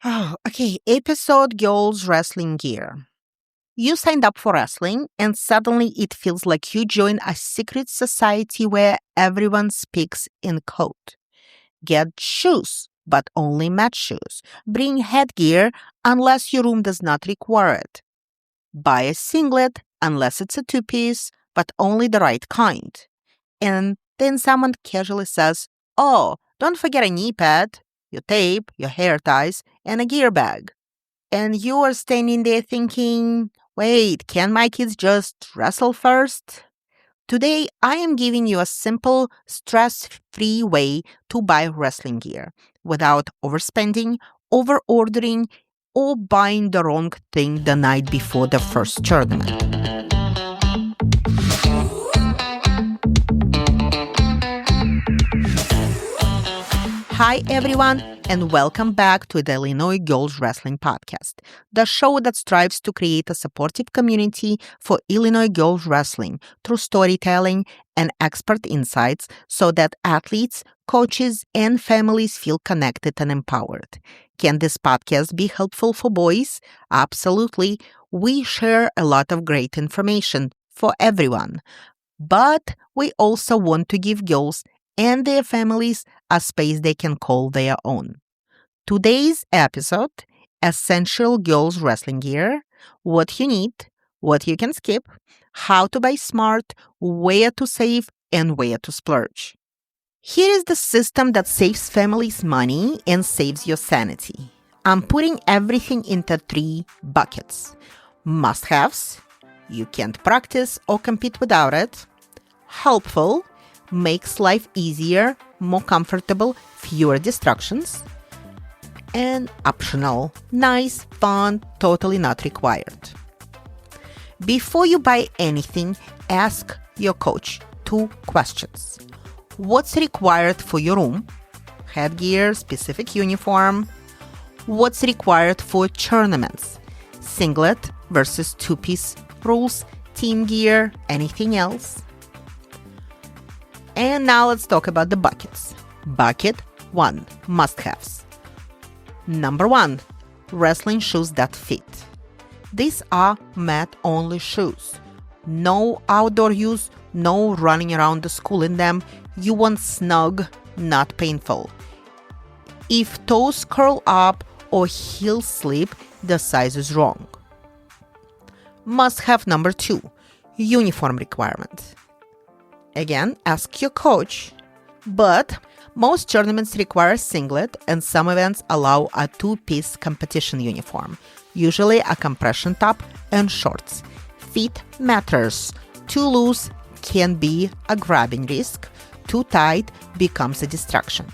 Oh, okay. Episode Girls Wrestling Gear. You signed up for wrestling, and suddenly it feels like you joined a secret society where everyone speaks in code. Get shoes, but only match shoes. Bring headgear unless your room does not require it. Buy a singlet unless it's a two-piece, but only the right kind. And then someone casually says, "Oh, don't forget a knee pad, your tape, your hair ties, and a gear bag." And you are standing there thinking, wait, can my kids just wrestle first? Today, I am giving you a simple, stress free way to buy wrestling gear without overspending, over ordering, or buying the wrong thing the night before the first tournament. Hi, everyone, and welcome back to the Illinois Girls Wrestling Podcast, the show that strives to create a supportive community for Illinois girls wrestling through storytelling and expert insights so that athletes, coaches, and families feel connected and empowered. Can this podcast be helpful for boys? Absolutely. We share a lot of great information for everyone, but we also want to give girls and their families a space they can call their own. Today's episode, Essential Girls Wrestling Gear, what you need, what you can skip, how to buy smart, where to save, and where to splurge. Here is the system that saves families money and saves your sanity. I'm putting everything into 3 buckets. Must-haves, you can't practice or compete without it. Helpful, makes life easier, more comfortable, fewer distractions. And optional, nice, fun, totally not required. Before you buy anything, ask your coach 2 questions. What's required for your room? Headgear, specific uniform. What's required for tournaments? Singlet versus 2-piece rules, team gear, anything else? And now let's talk about the buckets. Bucket 1, must-haves. Number 1, wrestling shoes that fit. These are mat-only shoes. No outdoor use, no running around the school in them. You want snug, not painful. If toes curl up or heels slip, the size is wrong. Must-have number 2, uniform requirement. Again, ask your coach. But most tournaments require a singlet, and some events allow a 2-piece competition uniform, usually a compression top and shorts. Fit matters. Too loose can be a grabbing risk. Too tight becomes a distraction.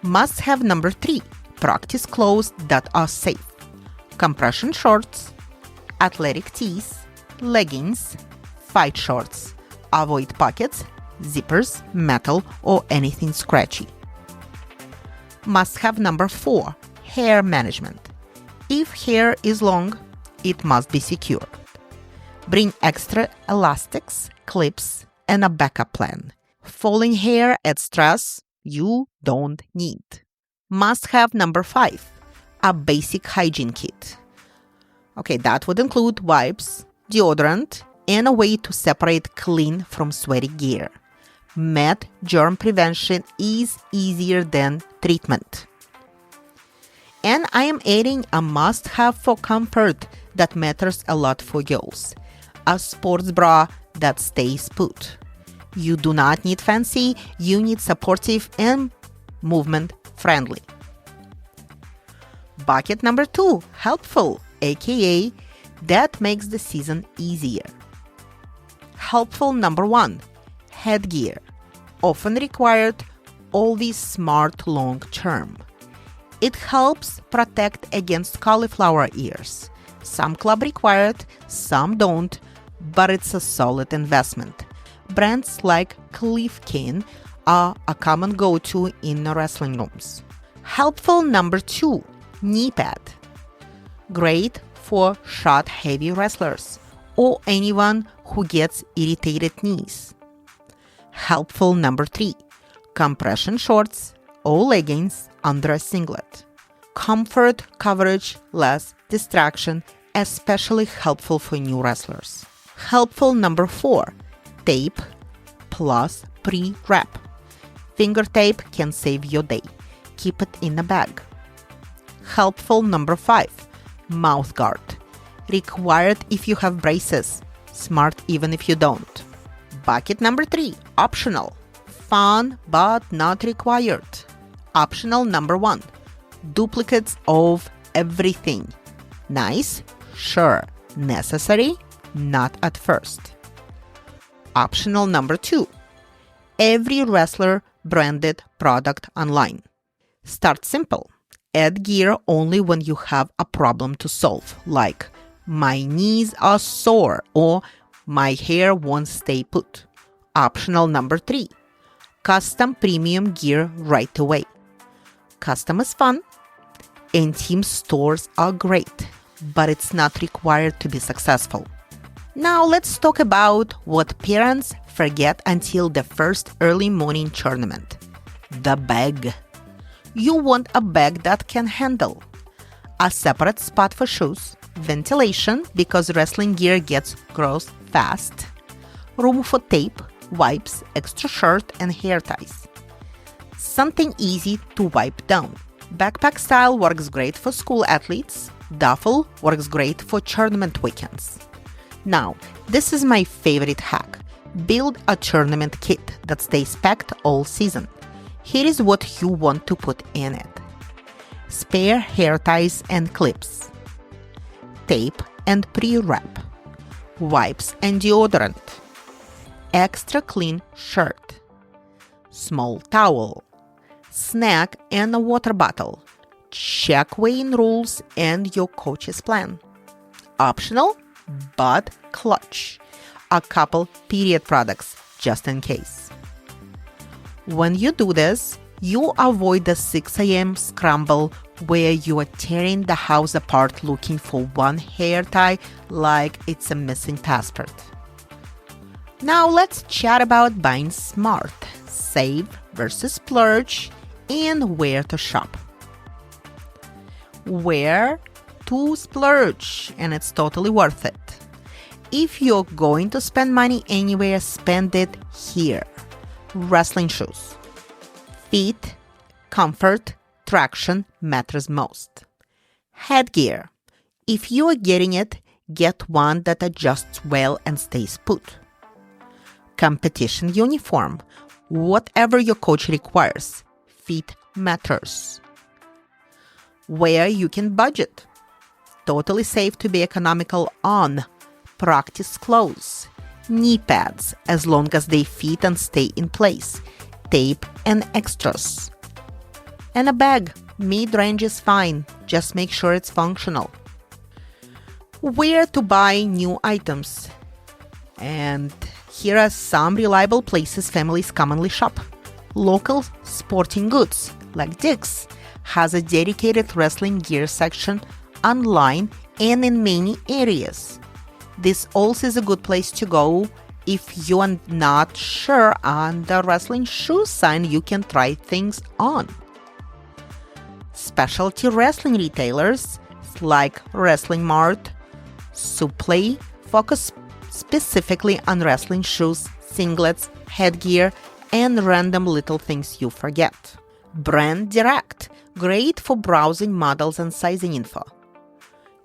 Must have number 3, practice clothes that are safe. Compression shorts, athletic tees, leggings, fight shorts. Avoid pockets, zippers, metal, or anything scratchy. Must have number 4, hair management. If hair is long, it must be secured. Bring extra elastics, clips, and a backup plan. Falling hair adds stress you don't need. Must have number 5, a basic hygiene kit. Okay, that would include wipes, deodorant, and a way to separate clean from sweaty gear. Mat germ prevention is easier than treatment. And I am adding a must-have for comfort that matters a lot for girls. A sports bra that stays put. You do not need fancy, you need supportive and movement friendly. Bucket number 2, helpful, aka that makes the season easier. Helpful number 1, headgear, often required, always smart long term. It helps protect against cauliflower ears. Some club require it, some don't, but it's a solid investment. Brands like Clifkin are a common go-to in wrestling rooms. Helpful number 2, knee pad. Great for shot-heavy wrestlers or anyone who gets irritated knees. Helpful number 3, compression shorts or leggings under a singlet. Comfort, coverage, less distraction, especially helpful for new wrestlers. Helpful number 4, tape plus pre-wrap. Finger tape can save your day. Keep it in a bag. Helpful number 5, mouth guard. Required if you have braces. Smart even if you don't. Bucket number 3, optional. Fun but not required. Optional number 1, duplicates of everything. Nice? Sure. Necessary? Not at first. Optional number 2, every wrestler branded product online. Start simple. Add gear only when you have a problem to solve, like my knees are sore or my hair won't stay put. Optional number 3, custom premium gear right away. Custom is fun, and team stores are great, but it's not required to be successful. Now let's talk about what parents forget until the first early morning tournament. The bag. You want a bag that can handle a separate spot for shoes, ventilation because wrestling gear gets gross fast, room for tape, wipes, extra shirt, and hair ties. Something easy to wipe down. Backpack style works great for school athletes. Duffel works great for tournament weekends. Now, this is my favorite hack. Build a tournament kit that stays packed all season. Here is what you want to put in it. Spare hair ties and clips. Tape and pre-wrap. Wipes and deodorant. Extra clean shirt. Small towel. Snack and a water bottle. Check weigh-in rules and your coach's plan. Optional, but clutch. A couple period products, just in case. When you do this, you avoid the 6 a.m. scramble where you are tearing the house apart looking for one hair tie like it's a missing passport. Now let's chat about buying smart, save versus splurge, and where to shop. Where to splurge, and it's totally worth it. If you're going to spend money anywhere, spend it here. Wrestling shoes. Fit, comfort, traction matters most. Headgear. If you are getting it, get one that adjusts well and stays put. Competition uniform. Whatever your coach requires. Fit matters. Where you can budget. Totally safe to be economical on practice clothes, knee pads as long as they fit and stay in place, tape and extras. And a bag, mid-range is fine, just make sure it's functional. Where to buy new items. And here are some reliable places families commonly shop. Local sporting goods, like Dick's, has a dedicated wrestling gear section online and in many areas. This also is a good place to go if you are not sure on the wrestling shoe sign. You can try things on. Specialty wrestling retailers like Wrestling Mart, Supplay focus specifically on wrestling shoes, singlets, headgear, and random little things you forget. Brand Direct, great for browsing models and sizing info.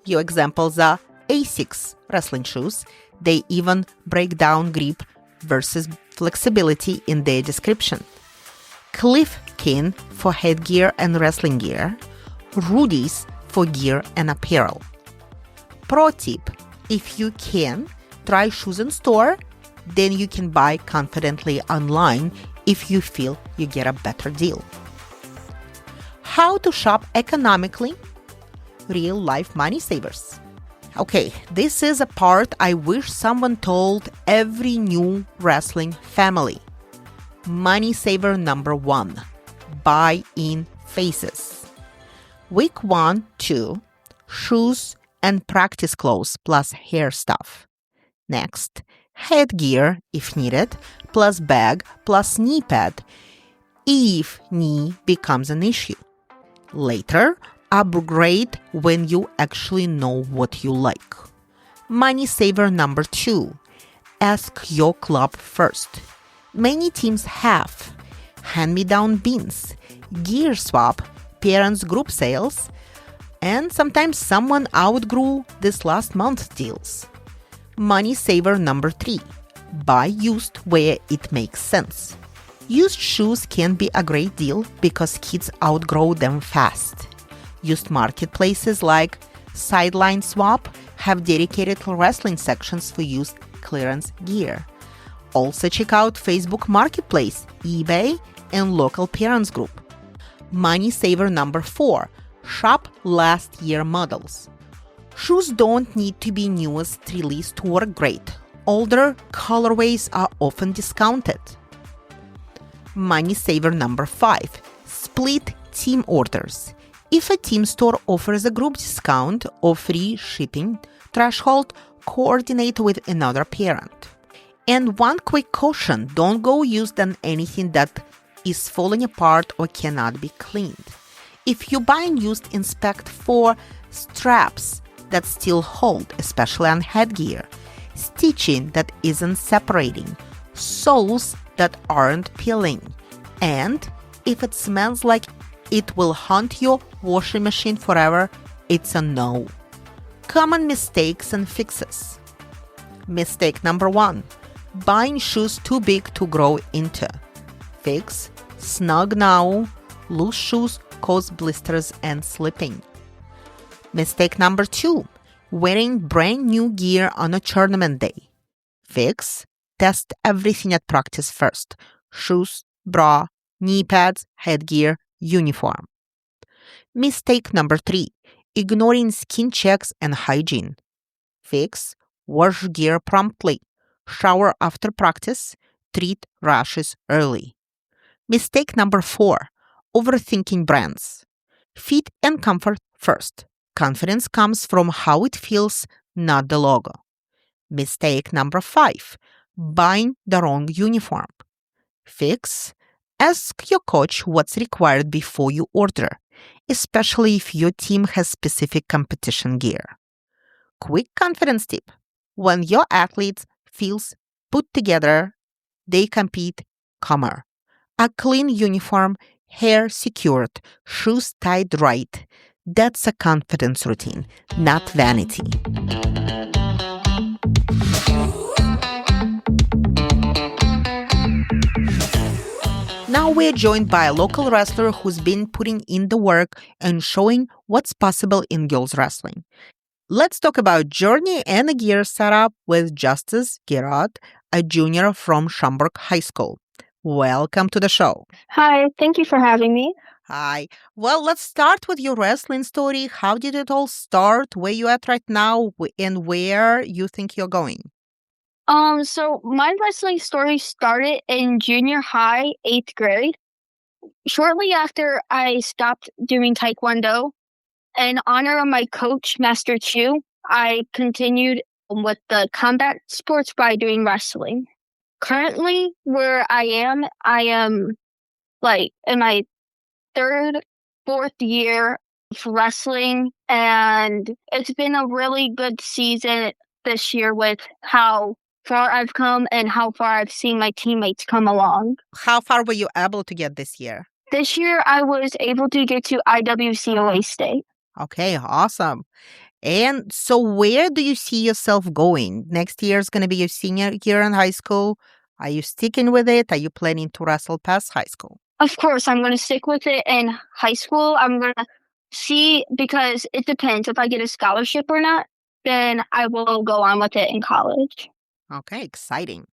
Your examples are Asics wrestling shoes. They even break down grip versus flexibility in their description. Clifkin for headgear and wrestling gear. Rudy's for gear and apparel. Pro tip: if you can, try shoes in store, then you can buy confidently online if you feel you get a better deal. How to shop economically? Real life money savers. Okay, this is a part I wish someone told every new wrestling family. Money saver number 1. Buy in phases. Week 1, 2, shoes and practice clothes plus hair stuff. Next, headgear if needed, plus bag plus knee pad if knee becomes an issue. Later, Upgrade when you actually know what you like. Money saver number 2. Ask your club first. Many teams have hand-me-down bins, gear swap, parents group sales, and sometimes someone outgrew this last month's deals. Money saver number 3. Buy used where it makes sense. Used shoes can be a great deal because kids outgrow them fast. Used marketplaces like Sideline Swap have dedicated wrestling sections for used clearance gear. Also check out Facebook Marketplace, eBay, and local parents group. Money saver number 4. Shop last year models. Shoes don't need to be newest release to work great. Older colorways are often discounted. Money saver number 5. Split team orders. If a team store offers a group discount or free shipping threshold, coordinate with another parent. And one quick caution, don't go used on anything that is falling apart or cannot be cleaned. If you buy used, inspect for straps that still hold, especially on headgear, stitching that isn't separating, soles that aren't peeling, and if it smells like it will haunt your washing machine forever, it's a no. Common mistakes and fixes. Mistake number 1. Buying shoes too big to grow into. Fix: snug now, loose shoes cause blisters and slipping. Mistake number 2. Wearing brand new gear on a tournament day. Fix: test everything at practice first. Shoes, bra, knee pads, headgear, uniform. Mistake number 3. Ignoring skin checks and hygiene. Fix: wash gear promptly. Shower after practice. Treat rashes early. Mistake number 4. Overthinking brands. Fit and comfort first. Confidence comes from how it feels, not the logo. Mistake number 5. Buying the wrong uniform. Fix: ask your coach what's required before you order, especially if your team has specific competition gear. Quick confidence tip. When your athlete feels put together, they compete calmer. A clean uniform, hair secured, shoes tied right. That's a confidence routine, not vanity. Now we're joined by a local wrestler who's been putting in the work and showing what's possible in girls wrestling. Let's talk about journey and a gear setup with Justice Gerard, a junior from Schaumburg High School. Welcome to the show. Hi, thank you for having me. Hi. Well, let's start with your wrestling story. How did it all start? Where you at right now and where you think you're going? So my wrestling story started in junior high, 8th grade. Shortly after I stopped doing Taekwondo, in honor of my coach, Master Chu, I continued with the combat sports by doing wrestling. Currently, where I am like in my 3rd, 4th year of wrestling, and it's been a really good season this year with how far I've come and how far I've seen my teammates come along. How far were you able to get this year? This year, I was able to get to IWCOA state. Okay, awesome. And so where do you see yourself going? Next year is going to be your senior year in high school. Are you sticking with it? Are you planning to wrestle past high school? Of course, I'm going to stick with it in high school. I'm going to see, because it depends. If I get a scholarship or not, then I will go on with it in college. Okay, exciting.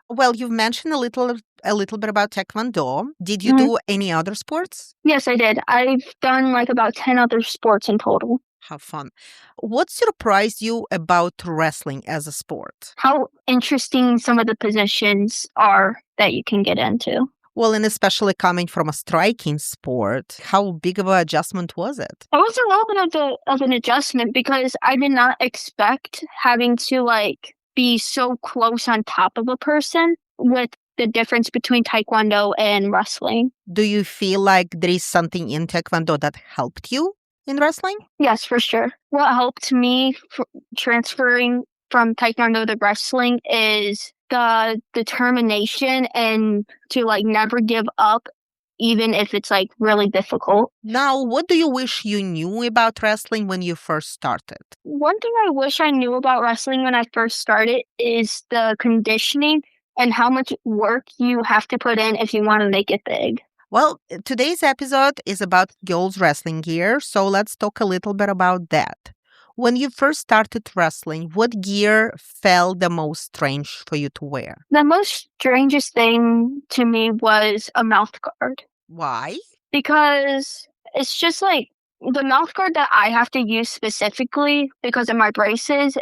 Well, you've mentioned a little bit about Taekwondo. Did you do any other sports? Yes, I did. I've done like about 10 other sports in total. How fun. What surprised you about wrestling as a sport? How interesting some of the positions are that you can get into. Well, and especially coming from a striking sport, how big of an adjustment was it? It was a little bit of an adjustment because I did not expect having to be so close on top of a person with the difference between Taekwondo and wrestling. Do you feel like there is something in Taekwondo that helped you? in wrestling? Yes, for sure. What helped me transferring from taekwondo to wrestling is the determination and to like never give up, even if it's like really difficult. Now, what do you wish you knew about wrestling when you first started? One thing I wish I knew about wrestling when I first started is the conditioning and how much work you have to put in if you want to make it big. Well, today's episode is about girls' wrestling gear, so let's talk a little bit about that. When you first started wrestling, what gear felt the most strange for you to wear? The most strangest thing to me was a mouth guard Why? because it's just like the mouth guard that I have to use specifically because of my braces,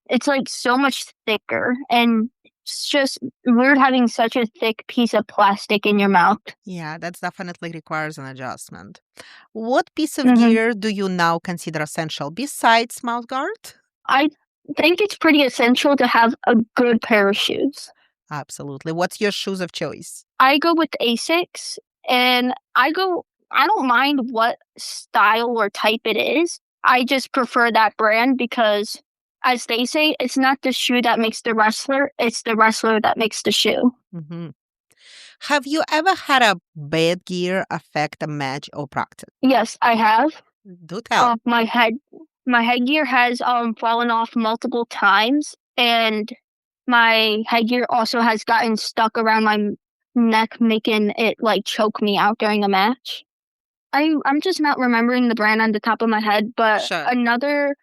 it's like so much thicker and it's just weird having such a thick piece of plastic in your mouth. Yeah, that definitely requires an adjustment. What piece of hmm gear do you now consider essential besides mouth guard? I think it's pretty essential to have a good pair of shoes. Absolutely. What's your shoes of choice? I go with Asics and I don't mind what style or type it is. I just prefer that brand because as they say, it's not the shoe that makes the wrestler, it's the wrestler that makes the shoe. hmm Have you ever had a bad gear affect a match or practice? Yes, I have. Do tell. My headgear has fallen off multiple times and my headgear also has gotten stuck around my neck, making it like choke me out during a match. I'm just not remembering the brand on the top of my head, but Sure. another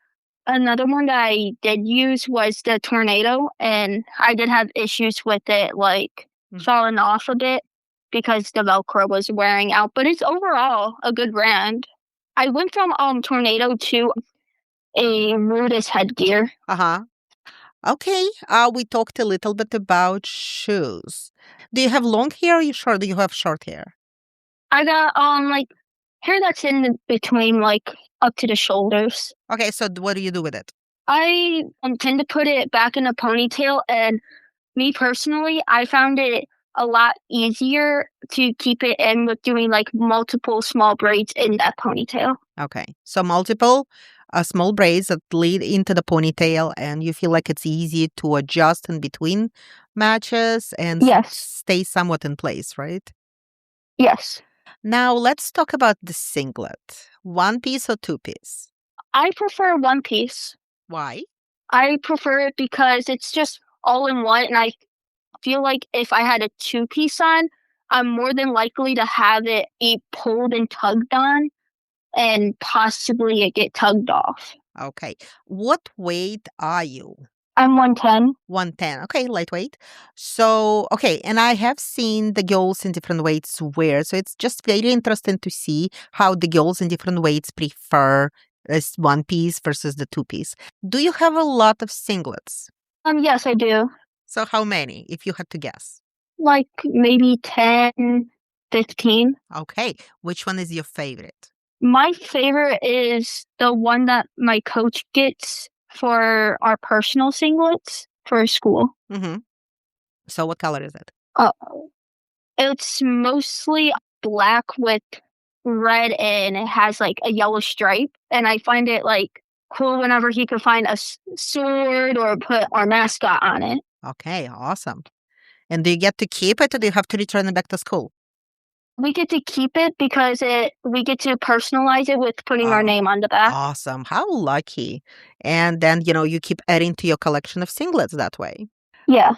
one that I did use was the Tornado, and I did have issues with it like Mm. falling off a bit because the Velcro was wearing out. But it's overall a good brand. I went from Tornado to a Rudis headgear. Uh-huh. Okay. We talked a little bit about shoes. Do you have long hair or do you have short hair? I got like hair that's in between like up to the shoulders. Okay, so what do you do with it? I tend to put it back in a ponytail, and me personally, I found it a lot easier to keep it in with doing like multiple small braids in that ponytail. Okay. So multiple small braids that lead into the ponytail, and you feel like it's easy to adjust in between matches and Yes, stay somewhat in place, right? yes. Now let's talk about the singlet. One piece or two piece? I prefer one piece. Why? I prefer it because it's just all in one, and I feel like if I had a two-piece on, I'm more than likely to have it be pulled and tugged on and possibly it get tugged off. Okay. What weight are you? I'm 110. 110. Okay, lightweight. So, okay, and I have seen the girls in different weights wear. So it's just very interesting to see how the girls in different weights prefer this one piece versus the two piece. Do you have a lot of singlets? Yes, I do. So how many, if you had to guess? Like maybe 10, 15. Okay, which one is your favorite? My favorite is the one that my coach gets for our personal singlets for school. Mm-hmm. So what color is it? Uh, it's mostly black with red and it has like a yellow stripe. And I find it like cool whenever he could find a sword or put our mascot on it. Okay, awesome. And do you get to keep it or do you have to return it back to school? We get to keep it because we get to personalize it with putting our Oh, name on the back. awesome. How lucky. And then, you keep adding to your collection of singlets that way. Yeah.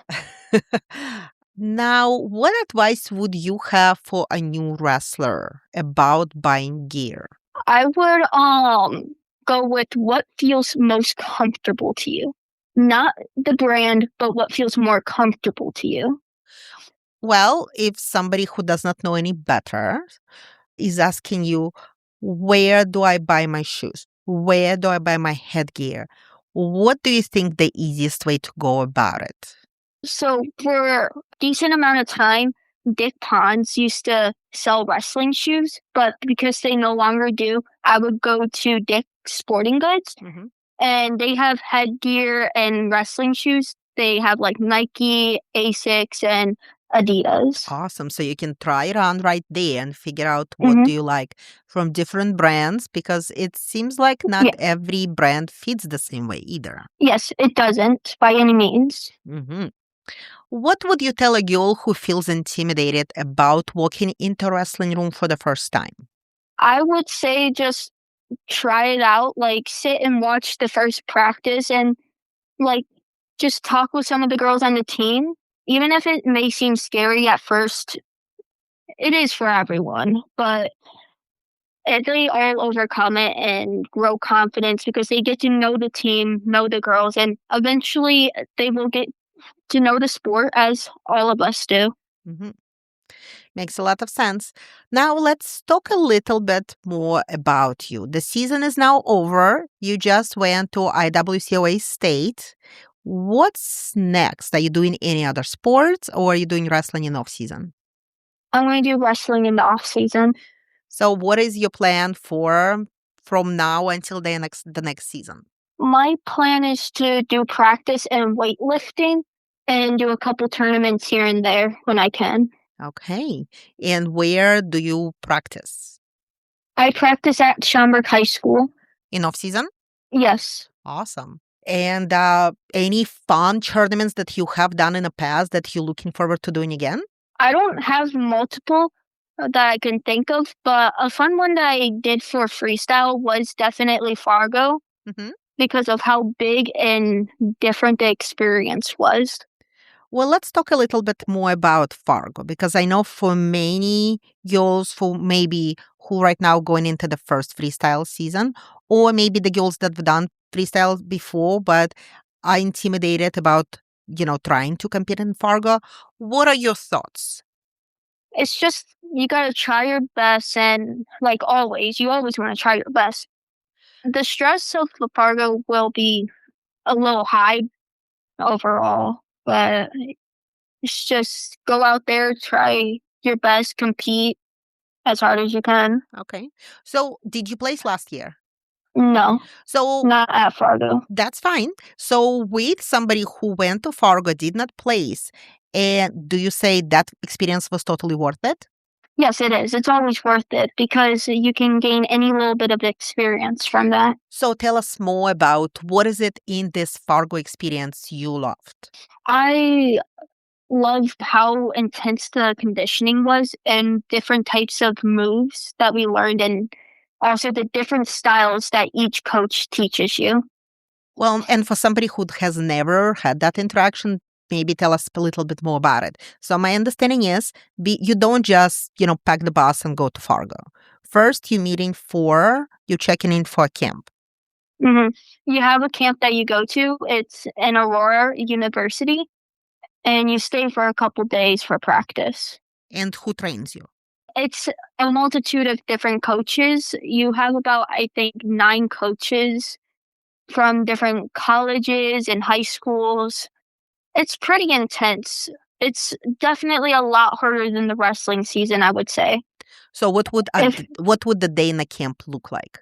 Now, what advice would you have for a new wrestler about buying gear? I would go with what feels most comfortable to you. Not the brand, but what feels more comfortable to you. Well, if somebody who does not know any better is asking you, where do I buy my shoes? Where do I buy my headgear? What do you think the easiest way to go about it? So for a decent amount of time, Dick Pons used to sell wrestling shoes, but because they no longer do, I would go to Dick's Sporting Goods, Mhm. and they have headgear and wrestling shoes. They have like Nike, Asics, and Adidas. Awesome. So you can try it on right there and figure out what Hmm. do you like from different brands because it seems like not Yeah. every brand fits the same way either. Yes, it doesn't by any means. Hmm. What would you tell a girl who feels intimidated about walking into a wrestling room for the first time? I would say just try it out, like sit and watch the first practice and like just talk with some of the girls on the team. Even if it may seem scary at first, it is for everyone, but they all overcome it and grow confidence because they get to know the team, know the girls, and eventually they will get to know the sport as all of us do. Hmm. Makes a lot of sense. Now let's talk a little bit more about you. The season is now over. You just went to IWCOA State. What's next? Are you doing any other sports or are you doing wrestling in off season? I'm going to do wrestling in the off season. So what is your plan for from now until the next season? My plan is to do practice and weightlifting and do a couple tournaments here and there when I can. Okay. And where do you practice? I practice at Schaumburg High School. In off season? Yes. Awesome. And any fun tournaments that you have done in the past that you're looking forward to doing again? I don't have multiple that I can think of, but a fun one that I did for freestyle was definitely Fargo Hmm. because of how big and different the experience was. Well, let's talk a little bit more about Fargo because I know for many girls, for maybe who right now going into the first freestyle season, or maybe the girls that have done freestyle before but are intimidated about, trying to compete in Fargo. What are your thoughts? It's just you gotta try your best, and like always, you always want to try your best. The stress of the Fargo will be a little high overall, but it's just go out there, try your best, compete as hard as you can. Okay. So, did you place last year? No, So, not at Fargo. that's fine. So, with somebody who went to Fargo, did not place, and do you say that experience was totally worth it? Yes, it is. It's always worth it because you can gain any little bit of experience from that. So, tell us more about what is it in this Fargo experience you loved? I loved how intense the conditioning was and different types of moves that we learned, and also the different styles that each coach teaches you. Well, and for somebody who has never had that interaction, maybe tell us a little bit more about it. So, my understanding is you don't just, pack the bus and go to Fargo. First, you're checking in for a camp. Hmm. You have a camp that you go to. It's in Aurora University, and you stay for a couple days for practice. And who trains you? It's a multitude of different coaches. You have about, I think, 9 coaches from different colleges and high schools. It's pretty intense. It's definitely a lot harder than the wrestling season, I would say. So, If what would the day in the camp look like?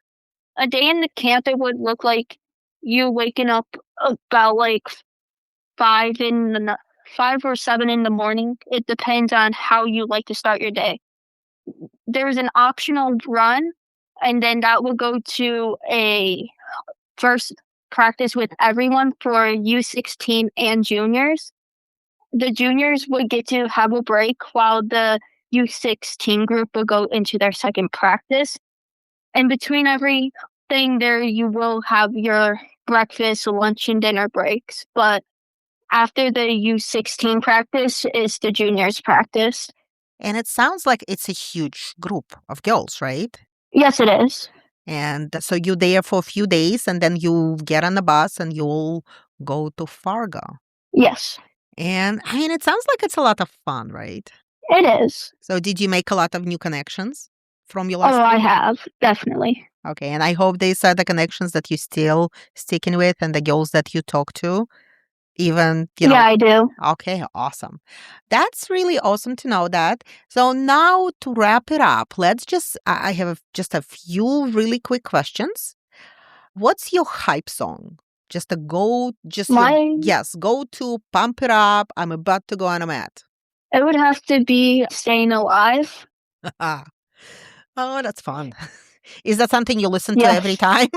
a day in the camp, it would look like you waking up about like 5 or 7 in the morning. It depends on how you like to start your day. There's an optional run, and then that will go to a first practice with everyone for U16 and juniors. The juniors would get to have a break while the U16 group will go into their second practice. And between everything there, you will have your breakfast, lunch, and dinner breaks. But after the U16 practice is the juniors practice. And it sounds like it's a huge group of girls, right? Yes, it is. And so you're there for a few days and then you get on the bus and you'll go to Fargo. Yes, And I mean, it sounds like it's a lot of fun, right? it is. So did you make a lot of new connections from your Oh, last I trip? have, definitely. Okay. And I hope these are the connections that you're still sticking with and the girls that you talk to, even, Yeah, I do. Okay, awesome. That's really awesome to know that. So now to wrap it up, let's just I have just a few really quick questions. What's your hype song? Just a go, just your My yes, go to pump it up. I'm about to go on a mat. It would have to be staying alive. Oh, that's fun. Is that something you listen to every Yes, time?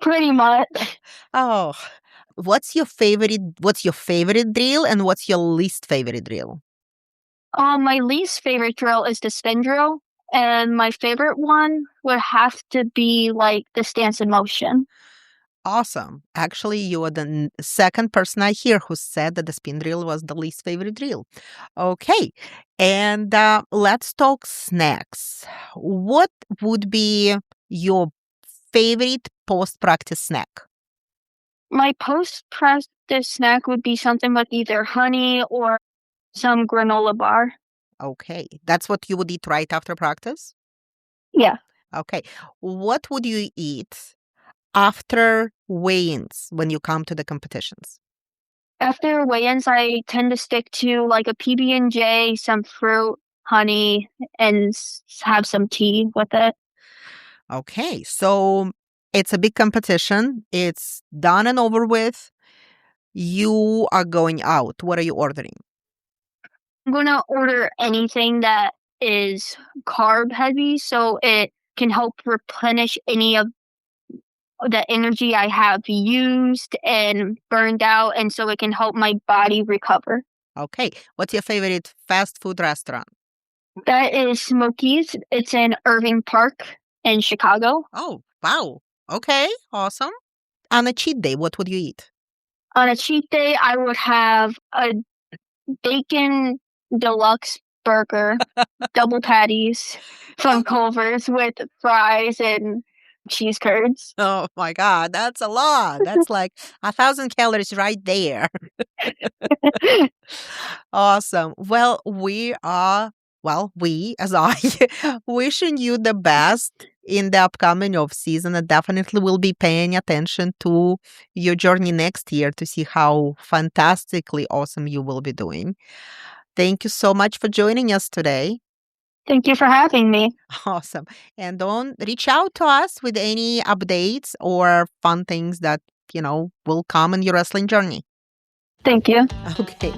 pretty much. Oh, what's your favorite drill and what's your least favorite drill? My least favorite drill is the spin drill, and my favorite one would have to be like the stance in motion. Awesome. Actually, you are the second person I hear who said that the spin drill was the least favorite drill. Okay. And let's talk snacks. What would be your favorite post practice snack? My post practice snack would be something with either honey or some granola bar. Okay. That's what you would eat right after practice? Yeah. Okay. What would you eat after weigh-ins when you come to the competitions? After weigh-ins, I tend to stick to like a PB&J, some fruit, honey, and have some tea with it. Okay, so it's a big competition. It's done and over with. You are going out. What are you ordering? I'm gonna order anything that is carb heavy so it can help replenish any of the energy I have used and burned out, and so it can help my body recover. Okay, what's your favorite fast food restaurant? That is Smokies. It's in Irving Park in Chicago. Oh, wow. Okay, awesome. On a cheat day, what would you eat? On a cheat day, I would have a bacon deluxe burger, double patties from Culver's with fries and cheese curds. Oh my God, that's a lot. That's like 1,000 calories right there. Awesome. Well, we as I wishing you the best in the upcoming off season. I definitely will be paying attention to your journey next year to see how fantastically awesome you will be doing. Thank you so much for joining us today. Thank you for having me. Awesome. And don't reach out to us with any updates or fun things that, will come in your wrestling journey. Thank you. Okay.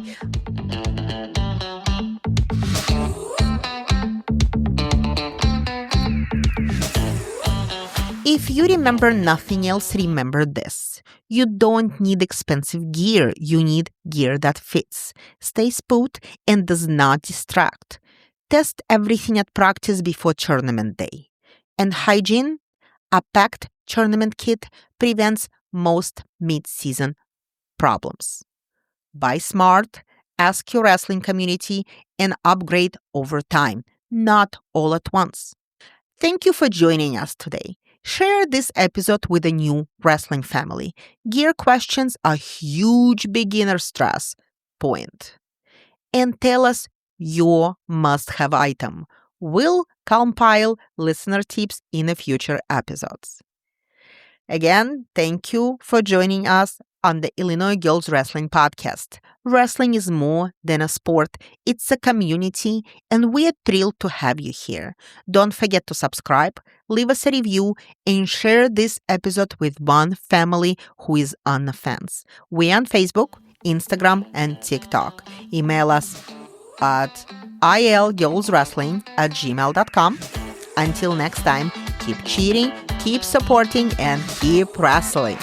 If you remember nothing else, remember this. You don't need expensive gear. You need gear that fits, stays put, and does not distract. Test everything at practice before tournament day. And hygiene, a packed tournament kit prevents most mid-season problems. Buy smart, ask your wrestling community, and upgrade over time, not all at once. Thank you for joining us today. Share this episode with a new wrestling family. Gear questions are huge beginner stress point. And tell us your must-have item. We'll compile listener tips in the future episodes. Again, thank you for joining us on the Illinois Girls Wrestling Podcast. Wrestling is more than a sport, it's a community, and we are thrilled to have you here. Don't forget to subscribe, leave us a review, and share this episode with one family who is on the fence. We're on Facebook, Instagram, and TikTok. Email us at ilgirlswrestling@gmail.com. Until next time, keep cheering, keep supporting, and keep wrestling.